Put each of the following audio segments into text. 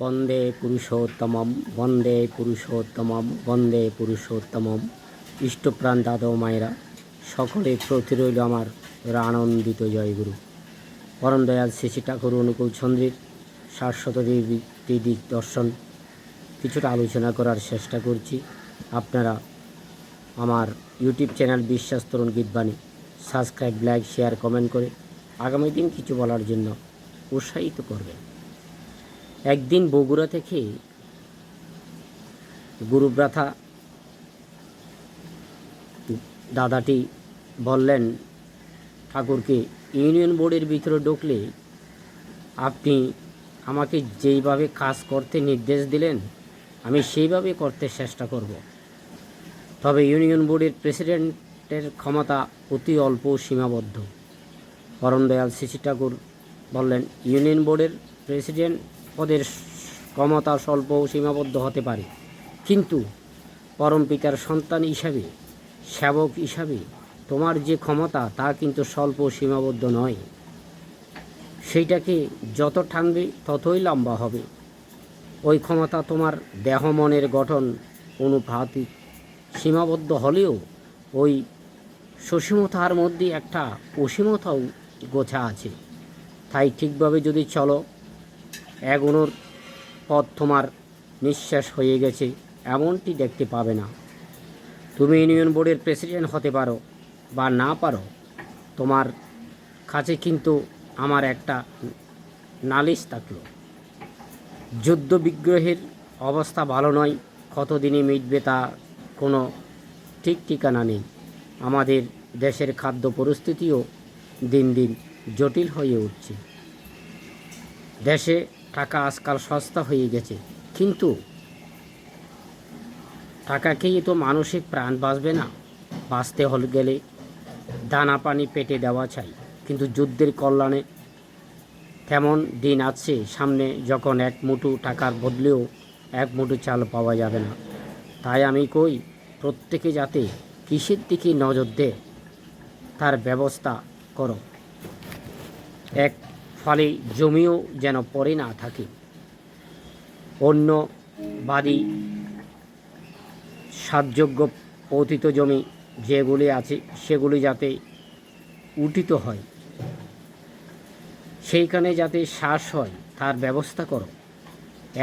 বন্দে পুরুষোত্তমম বন্দে পুরুষোত্তমম বন্দে পুরুষোত্তমম। ইষ্টপ্রাণ দাদা ও মায়েরা, সকলের প্রতি রইল আমার আনন্দিত জয়গুরু। পরম দয়াল শ্রী শ্রী ঠাকুর অনুকূল চন্দ্রের শাশ্বত দিক দর্শন কিছুটা আলোচনা করার চেষ্টা করছি। আপনারা আমার ইউটিউব চ্যানেল বিশ্বাস তরুণ গীতবাণী সাবস্ক্রাইব, লাইক, শেয়ার, কমেন্ট করে আগামী দিন কিছু বলার জন্য উৎসাহিত করবেন। একদিন বগুড়া থেকে গুরুব্রাথা দাদাটি বললেন ঠাকুরকে, ইউনিয়ন বোর্ডের ভিতরে ঢুকলে আপনি আমাকে যেইভাবে কাজ করতে নির্দেশ দিলেন আমি সেইভাবে করতে চেষ্টা করব। তবে ইউনিয়ন বোর্ডের প্রেসিডেন্টের ক্ষমতা অতি অল্প সীমাবদ্ধ। পরম দয়াল শ্রী শ্রী ঠাকুর বললেন, ইউনিয়ন বোর্ডের প্রেসিডেন্ট পদের ক্ষমতা স্বল্প সীমাবদ্ধ হতে পারে, কিন্তু পরম পিতার সন্তান হিসাবে, সেবক হিসাবে তোমার যে ক্ষমতা তা কিন্তু স্বল্প সীমাবদ্ধ নয়। সেইটাকে যত টানবে ততই লম্বা হবে। ওই ক্ষমতা তোমার দেহ মনের গঠন অনুপাতে সীমাবদ্ধ হলেও ওই সসীমতার মধ্যে একটা অসীমতাও গোছা আছে। তাই ঠিকভাবে যদি চলো, এগোনোর পথ তোমার নিঃশ্বাস হয়ে গেছে এমনটি দেখতে পাবে না। তুমি ইউনিয়ন বোর্ডের প্রেসিডেন্ট হতে পারো বা না পারো, তোমার কাছে কিন্তু আমার একটা নালিশ থাকলো। যুদ্ধ বিগ্রহের অবস্থা ভালো নয়, কতদিনই মিটবে তা কোনো ঠিক ঠিকানা নেই। আমাদের দেশের খাদ্য পরিস্থিতিও দিন দিন জটিল হয়ে উঠছে। দেশে টাকা আজকাল সস্তা হয়ে গেছে, কিন্তু টাকাকেই তো মানসিক প্রাণ বাঁচবে না। বাঁচতে হলে গেলে দানা পানি পেটে দেওয়া চাই, কিন্তু যুদ্ধের কল্যাণে তেমন দিন আছে সামনে যখন এক মুঠো টাকার বদলেও এক মুঠো চাল পাওয়া যাবে না। তাই আমি কই, প্রত্যেকে যাতে কৃষির দিকে নজর দেয় তার ব্যবস্থা করো। এক ফলে জমিও যেন পড়ে না থাকে। অন্য বাদী সাতযোগ্য পতিত জমি যেগুলি আছে সেগুলি যাতে উঠিত হয়, সেইখানে যাতে শ্বাস হয় তার ব্যবস্থা করো।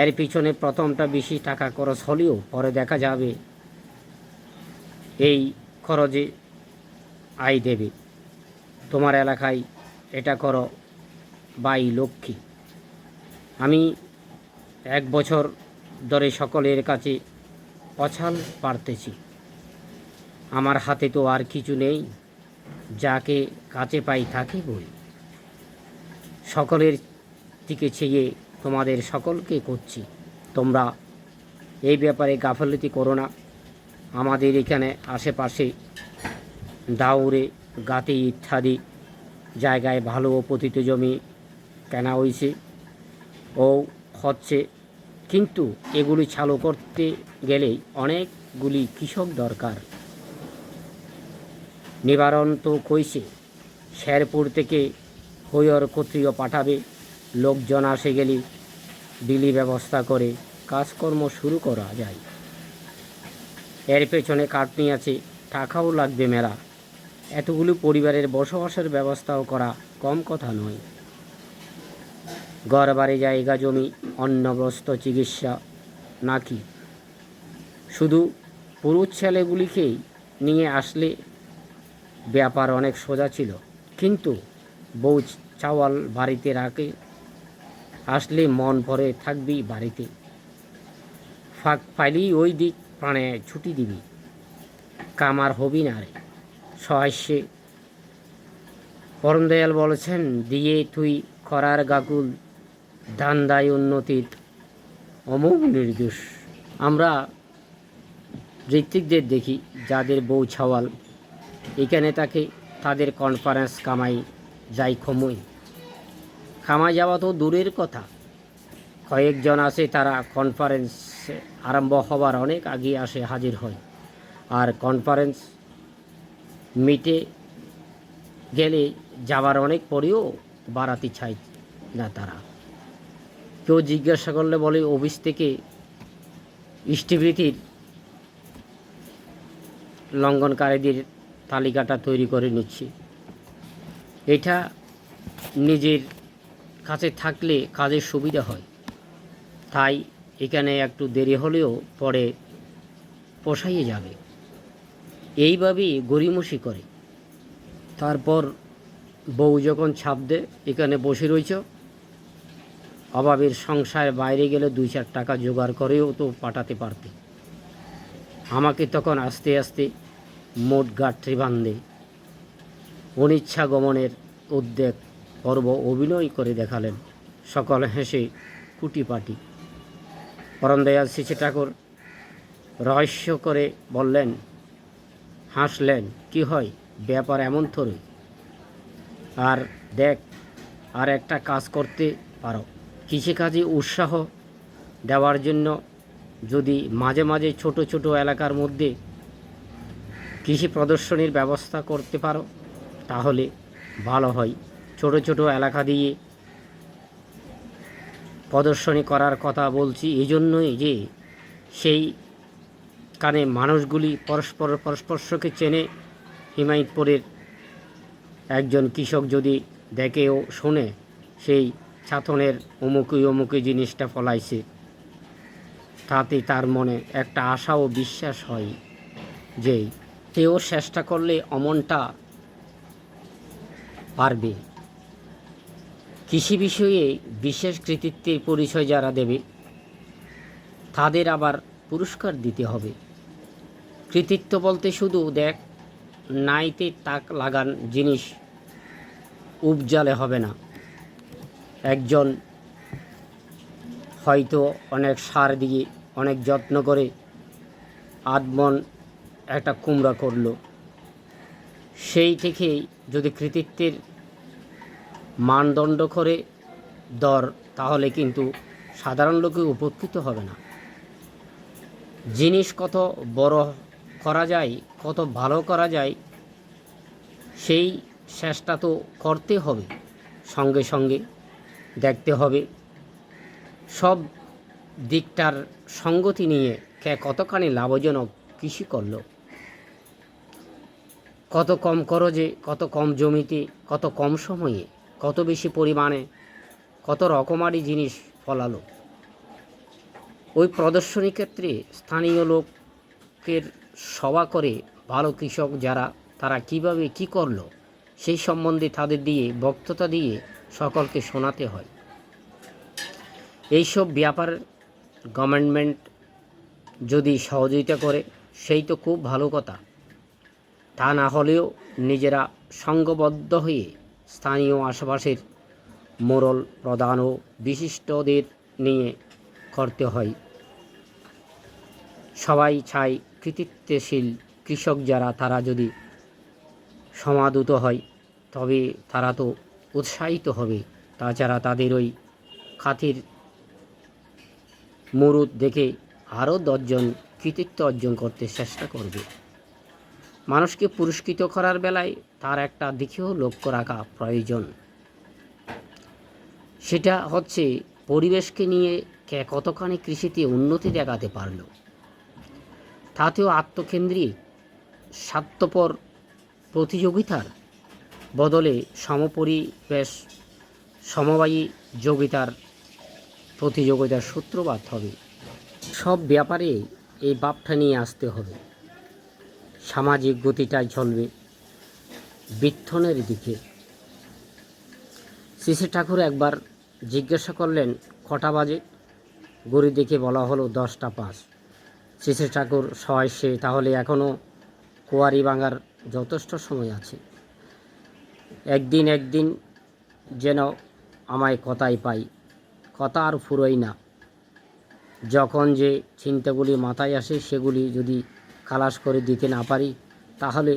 এর পিছনে প্রথমটা বেশি টাকা খরচ হলেও পরে দেখা যাবে এই খরচে আয় দেবে। তোমার এলাকায় এটা করো বাই লক্ষ্মী। আমি 1 বছর ধরে সকলের কাছে অছাল পারতেছি। আমার হাতে তো আর কিছু নেই, যাকে কাছে পাই তাকে বই। সকলের দিকে চেয়ে তোমাদের সকলকে করছি, তোমরা এই ব্যাপারে গাফিলতি করো না। আমাদের এখানে আশেপাশে দাউরে, গাতি ইত্যাদি জায়গায় ভালো পতিত জমি কেনা হয়েছে ও হচ্ছে, কিন্তু এগুলি চালু করতে গেলে অনেকগুলি কৃষক দরকার। নিবারণ তো কইছে, শেরপুর থেকে হৈয়র ক্ষত্রিয় পাঠাবে, লোকজন আসে গেলে বিলি ব্যবস্থা করে কাজকর্ম শুরু করা যায়। এর পেছনে খাটনি আছে, টাকাও লাগবে মেলা। এতগুলো পরিবারের বসবাসের ব্যবস্থাও করা কম কথা নয়। ঘর বাড়ি, জায়গা জমি, অন্ন বস্ত্র, চিকিৎসা নাকি শুধু পুরুষ ছেলেগুলিকেই নিয়ে আসলে ব্যাপার অনেক সোজা ছিল, কিন্তু বউ চাওয়াল বাড়িতে রাখে আসলে মন ভরে থাকবি বাড়িতে। ফাঁক পাইলেই ওই দিক প্রাণে ছুটি দিবি, কামার হবি না রে। সহাস্যে পরম দয়াল বলেছেন, দিয়ে তুই খরার গাকুল, ধান্দায় উন্নতির অমোঘ নির্দোষ। আমরা ঋত্বিকদের দেখি যাদের বউ ছাওয়াল এখানে তাকে, তাদের কনফারেন্স কামাই যাই খমই। কামাই যাওয়া তো দূরের কথা, কয়েকজন আছে তারা কনফারেন্স আরম্ভ হবার অনেক আগে আসে হাজির হয়, আর কনফারেন্স মিটে গেলে যাবার অনেক পরেও বাড়াতে চায় না তারা। কেউ জিজ্ঞাসা করলে বলে অফিস থেকে ইষ্টিবৃত্তির লঙ্ঘনকারীদের তালিকাটা তৈরি করে নিচ্ছি। এটা নিজের কাছে থাকলে কাজের সুবিধা হয়, তাই এখানে একটু দেরি হলেও পরে পোষাইয়ে যাবে, এইভাবেই গড়িমসি করে। তারপর বউ যখন ছাপ দেয়, এখানে বসে রয়েছ, অভাবের সংসার, বাইরে গেলে 2-4 টাকা জোগাড় করেও তো পাঠাতে পারতে। আমাকে তখন আস্তে আস্তে মোট গাঁটরি বাঁধে অনিচ্ছা গমনের উদ্যোগ পর্ব অভিনয় করে দেখালেন। সকল হেসে কুটিপাটি। পরমদয়াল শ্রী ঠাকুর রহস্য করে বললেন, হাসলেন, কি হয়, ব্যাপার এমন থরই। আর দেখ, আর একটা কাজ করতে পারো। কৃষিকাজে উৎসাহ দেওয়ার জন্য যদি মাঝে মাঝে ছোট ছোট এলাকার মধ্যে কৃষি প্রদর্শনীর ব্যবস্থা করতে পারো তাহলে ভালো হয়। ছোট ছোট এলাকা দিয়ে প্রদর্শনী করার কথা বলছি এই জন্যই যে সেইখানে মানুষগুলি পরস্পরকে চেনে। হিমায়তপুরের একজন কৃষক যদি দেখে ও শোনে সেই ছাতনের অমুকি জিনিসটা ফলাইছে, তাতে তার মনে একটা আশা ও বিশ্বাস হয় যে সেও চেষ্টা করলে অমনটা পারবে। কৃষি বিষয়ে বিশেষ কৃতিত্বের পরিচয় যারা দেবে তাদের আবার পুরস্কার দিতে হবে। কৃতিত্ব বলতে শুধু দেখ নাইতে তাক লাগান জিনিস উপজালে হবে না। একজন হয়তো অনেক সার দিয়ে অনেক যত্ন করে আধমন একটা কুমড়া করলো, সেই থেকেই যদি কৃতিত্বের মানদণ্ড করে দর, তাহলে কিন্তু সাধারণ লোকে উপকৃত হবে না। জিনিস কত বড় করা যায়, কত ভালো করা যায়, সেই চেষ্টা তো করতে হবে। সঙ্গে সঙ্গে দেখতে হবে সব দিকটার সঙ্গতি নিয়ে কে কতখানি লাভজনক কৃষি করলো, কত কম খরচে, কত কম জমিতে, কত কম সময়ে, কত বেশি পরিমাণে, কত রকমারি জিনিস ফলালো। ওই প্রদর্শনী ক্ষেত্রে স্থানীয় লোকের সভা করে ভালো কৃষক যারা তারা কিভাবে কি করলো সেই সম্বন্ধে তাদের দিয়ে বক্তৃতা দিয়ে সকলকে শোনাতে হয়। এইসব ব্যাপার গভর্নমেন্ট যদি সহযোগিতা করে সেই তো খুব ভালো কথা। তা না হলেও নিজেরা সংঘবদ্ধ হয়ে স্থানীয় আশেপাশের মোড়ল প্রধান ও বিশিষ্টদের নিয়ে করতে হয়। সবাই চায় কৃতিত্বশীল কৃষক যারা তারা যদি সমাদৃত হয় তবে তারা তো উৎসাহিত হবে। তাছাড়া তাদের ওই খাতির মুরুদ দেখে আরও 10 জন কৃতিত্ব অর্জন করতে চেষ্টা করবে। মানুষকে পুরস্কৃত করার বেলায় তার একটা দিকেও লক্ষ্য রাখা প্রয়োজন। সেটা হচ্ছে পরিবেশকে নিয়ে কে কতখানি কৃষিতে উন্নতি দেখাতে পারল। তাতেও আত্মকেন্দ্রিক স্বার্থপর প্রতিযোগিতার বদলে সমপরিবেশ সমবায়ী প্রতিযোগিতার সূত্রপাত হবে। সব ব্যাপারে এই ভাবটা নিয়ে আসতে হবে। সামাজিক গতিটাই চলবে বিত্থনের দিকে। শ্রী ঠাকুর একবার জিজ্ঞাসা করলেন, কটা বাজে? ঘড়ি দেখে বলা হলো 10টা 5। শ্রী ঠাকুর সহাস্যে, তাহলে এখনও কুয়ারি ভাঙার যথেষ্ট সময় আছে। একদিন যেন আমায় কথাই পাই, কথা আর ফুরোই না। যখন যে চিন্তাগুলি মাথায় আসে সেগুলি যদি খালাস করে দিতে না পারি তাহলে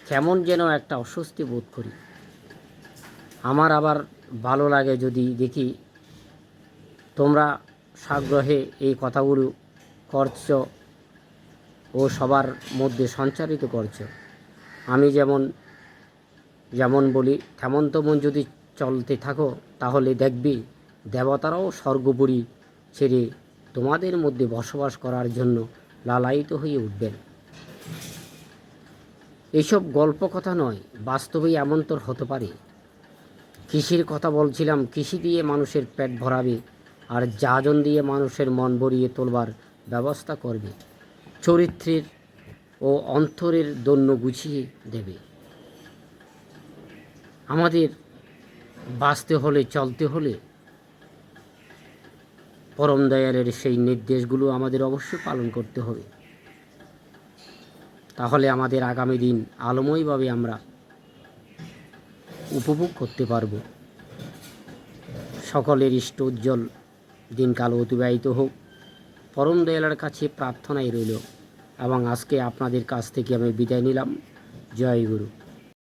কেমন যেন একটা অস্বস্তি বোধ করি। আমার আবার ভালো লাগে যদি দেখি তোমরা সাগ্রহে এই কথাগুলো করছো ও সবার মধ্যে সঞ্চারিত করছো। আমি যেমন বলি তেমন যদি চলতে থাকো তাহলে দেখবি দেবতারাও স্বর্গপুরী ছেড়ে তোমাদের মধ্যে বসবাস করার জন্য লালায়িত হয়ে উঠবেন। এইসব গল্প কথা নয়, বাস্তবেই এমনতর হতে পারে। কৃষির কথা বলছিলাম, কৃষি দিয়ে মানুষের পেট ভরাবে আর যাজন দিয়ে মানুষের মন ভরিয়ে তোলবার ব্যবস্থা করবে, চরিত্রের ও অন্তরের দন্য গুছিয়ে দেবে। আমাদের বাঁচতে হলে, চলতে হলে পরম দয়ালের সেই নির্দেশগুলো আমাদের অবশ্যই পালন করতে হবে। তাহলে আমাদের আগামী দিন আলোময়ভাবে আমরা উপভোগ করতে পারব। সকলের ইষ্ট উজ্জ্বল দিনকাল অতিবাহিত হোক, পরম দয়ালের কাছে প্রার্থনাই রইল। এবং আজকে আপনাদের কাছ থেকে আমি বিদায় নিলাম। জয় গুরু।